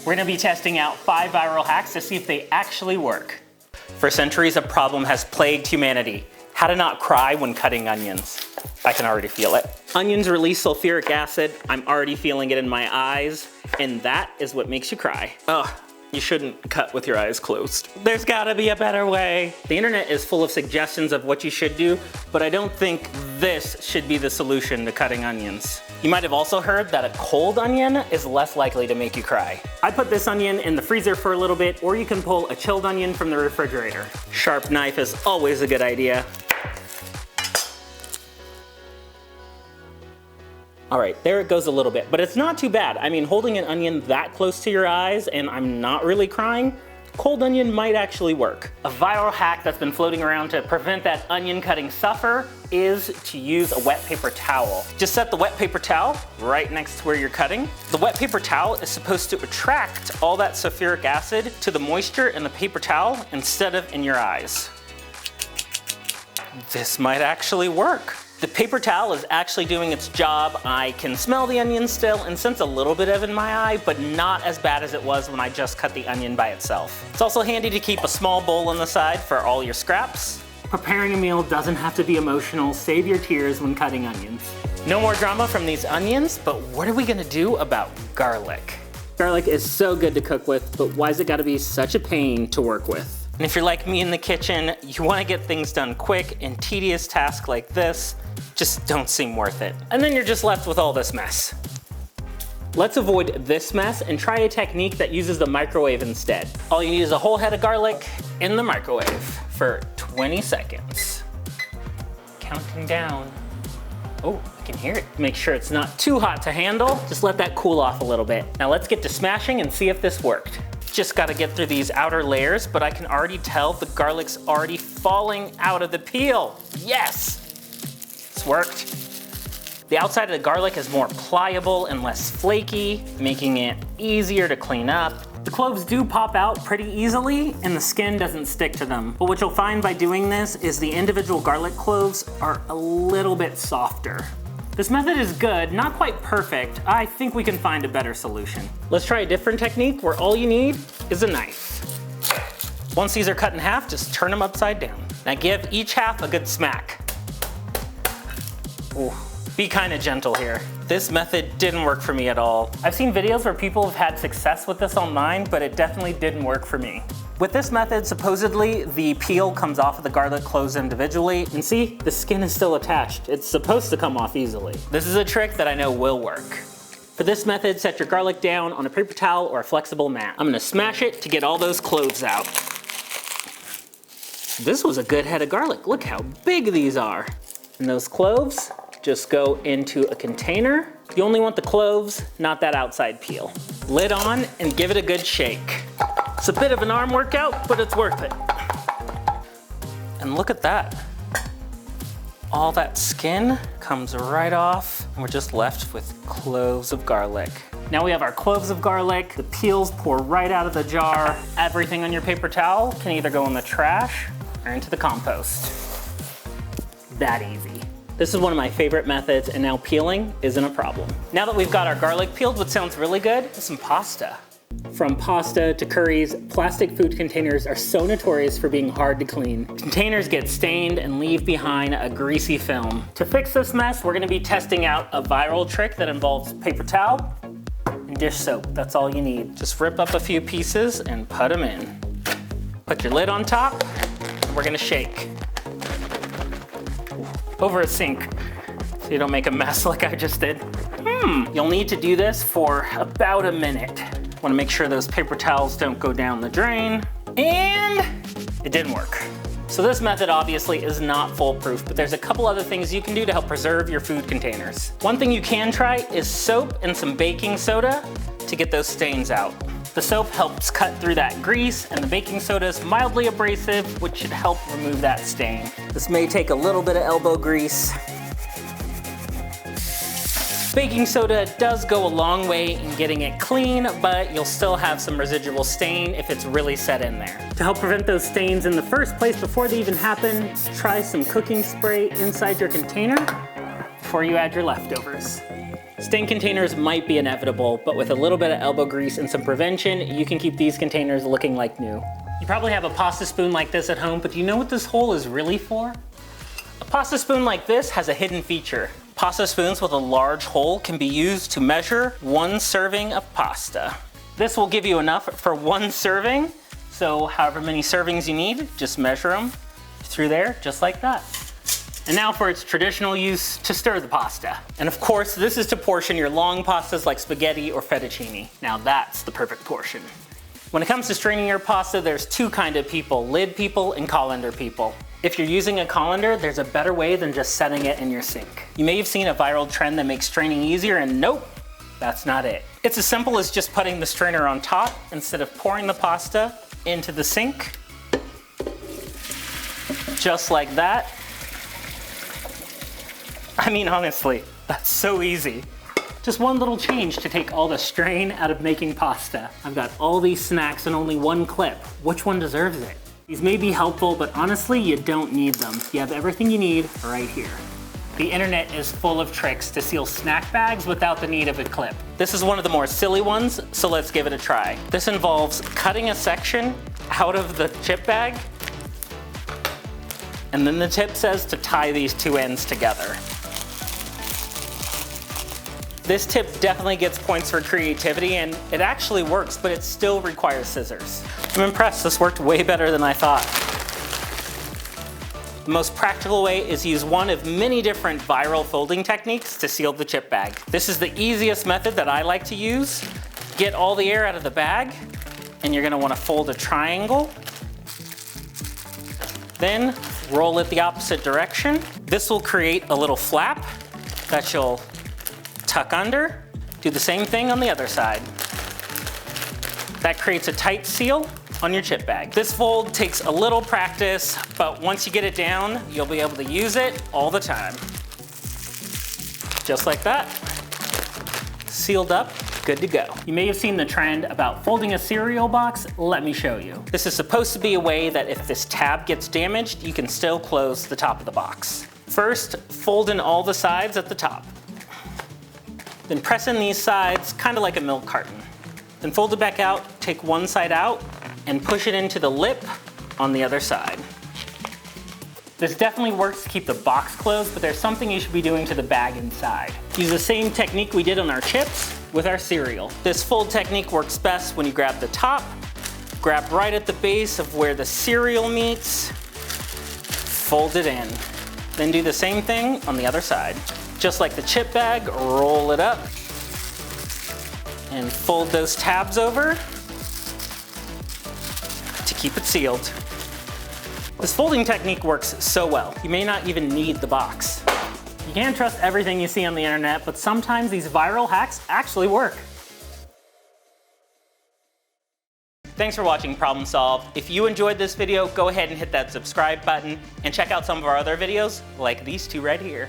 We're gonna be testing out 5 viral hacks to see if they actually work. For centuries, a problem has plagued humanity: how to not cry when cutting onions. I can already feel it. Onions release sulfuric acid. I'm already feeling it in my eyes, and that is what makes you cry. Ugh. You shouldn't cut with your eyes closed. There's gotta be a better way. The internet is full of suggestions of what you should do, but I don't think this should be the solution to cutting onions. You might have also heard that a cold onion is less likely to make you cry. I put this onion in the freezer for a little bit, or you can pull a chilled onion from the refrigerator. Sharp knife is always a good idea. All right, there it goes a little bit, but it's not too bad. I mean, holding an onion that close to your eyes and I'm not really crying, cold onion might actually work. A viral hack that's been floating around to prevent that onion cutting suffer is to use a wet paper towel. Just set the wet paper towel right next to where you're cutting. The wet paper towel is supposed to attract all that sulfuric acid to the moisture in the paper towel instead of in your eyes. This might actually work. The paper towel is actually doing its job. I can smell the onion still and sense a little bit of it in my eye, but not as bad as it was when I just cut the onion by itself. It's also handy to keep a small bowl on the side for all your scraps. Preparing a meal doesn't have to be emotional. Save your tears when cutting onions. No more drama from these onions, but what are we gonna do about garlic? Garlic is so good to cook with, but why's it gotta be such a pain to work with? And if you're like me in the kitchen, you wanna get things done quick, and tedious tasks like this just don't seem worth it. And then you're just left with all this mess. Let's avoid this mess and try a technique that uses the microwave instead. All you need is a whole head of garlic in the microwave for 20 seconds. Counting down. Oh, I can hear it. Make sure it's not too hot to handle. Just let that cool off a little bit. Now let's get to smashing and see if this worked. Just gotta get through these outer layers, but I can already tell the garlic's already falling out of the peel. Yes, it's worked. The outside of the garlic is more pliable and less flaky, making it easier to clean up. The cloves do pop out pretty easily and the skin doesn't stick to them. But what you'll find by doing this is the individual garlic cloves are a little bit softer. This method is good, not quite perfect. I think we can find a better solution. Let's try a different technique where all you need is a knife. Once these are cut in half, just turn them upside down. Now give each half a good smack. Ooh. Be kind of gentle here. This method didn't work for me at all. I've seen videos where people have had success with this online, but it definitely didn't work for me. With this method, supposedly the peel comes off of the garlic cloves individually, and see, the skin is still attached. It's supposed to come off easily. This is a trick that I know will work. For this method, set your garlic down on a paper towel or a flexible mat. I'm gonna smash it to get all those cloves out. This was a good head of garlic. Look how big these are. And those cloves just go into a container. You only want the cloves, not that outside peel. Lid on and give it a good shake. It's a bit of an arm workout, but it's worth it. And look at that. All that skin comes right off, and we're just left with cloves of garlic. Now we have our cloves of garlic, the peels pour right out of the jar. Everything on your paper towel can either go in the trash or into the compost. That easy. This is one of my favorite methods, and now peeling isn't a problem. Now that we've got our garlic peeled, what sounds really good is some pasta. From pasta to curries, plastic food containers are so notorious for being hard to clean. Containers get stained and leave behind a greasy film. To fix this mess, we're gonna be testing out a viral trick that involves paper towel and dish soap. That's all you need. Just rip up a few pieces and put them in. Put your lid on top, and we're gonna shake. Over a sink, so you don't make a mess like I just did. You'll need to do this for about a minute. Want to make sure those paper towels don't go down the drain, and it didn't work. So this method obviously is not foolproof, but there's a couple other things you can do to help preserve your food containers. One thing you can try is soap and some baking soda to get those stains out. The soap helps cut through that grease, and the baking soda is mildly abrasive, which should help remove that stain. This may take a little bit of elbow grease. Baking soda does go a long way in getting it clean, but you'll still have some residual stain if it's really set in there. To help prevent those stains in the first place before they even happen, try some cooking spray inside your container before you add your leftovers. Stain containers might be inevitable, but with a little bit of elbow grease and some prevention, you can keep these containers looking like new. You probably have a pasta spoon like this at home, but do you know what this hole is really for? A pasta spoon like this has a hidden feature. Pasta spoons with a large hole can be used to measure 1 serving of pasta. This will give you enough for 1 serving, so however many servings you need, just measure them through there, just like that. And now for its traditional use, to stir the pasta. And of course, this is to portion your long pastas like spaghetti or fettuccine. Now that's the perfect portion. When it comes to straining your pasta, there's 2 kinds of people, lid people and colander people. If you're using a colander, there's a better way than just setting it in your sink. You may have seen a viral trend that makes straining easier, and nope, that's not it. It's as simple as just putting the strainer on top instead of pouring the pasta into the sink. Just like that. I mean, honestly, that's so easy. Just one little change to take all the strain out of making pasta. I've got all these snacks in only 1 clip. Which one deserves it? These may be helpful, but honestly, you don't need them. You have everything you need right here. The internet is full of tricks to seal snack bags without the need of a clip. This is one of the more silly ones, so let's give it a try. This involves cutting a section out of the chip bag, and then the tip says to tie these 2 ends together. This tip definitely gets points for creativity, and it actually works, but it still requires scissors. I'm impressed, this worked way better than I thought. The most practical way is to use one of many different viral folding techniques to seal the chip bag. This is the easiest method that I like to use. Get all the air out of the bag, and you're gonna wanna fold a triangle. Then roll it the opposite direction. This will create a little flap that you'll tuck under. Do the same thing on the other side. That creates a tight seal on your chip bag. This fold takes a little practice, but once you get it down, you'll be able to use it all the time. Just like that. Sealed up, good to go. You may have seen the trend about folding a cereal box. Let me show you. This is supposed to be a way that if this tab gets damaged, you can still close the top of the box. First, fold in all the sides at the top. Then press in these sides, kind of like a milk carton. Then fold it back out, take one side out, and push it into the lip on the other side. This definitely works to keep the box closed, but there's something you should be doing to the bag inside. Use the same technique we did on our chips with our cereal. This fold technique works best when you grab the top, grab right at the base of where the cereal meets, fold it in. Then do the same thing on the other side. Just like the chip bag, roll it up and fold those tabs over to keep it sealed. This folding technique works so well, you may not even need the box. You can't trust everything you see on the internet, but sometimes these viral hacks actually work. Thanks for watching Problem Solved. If you enjoyed this video, go ahead and hit that subscribe button and check out some of our other videos like these two right here.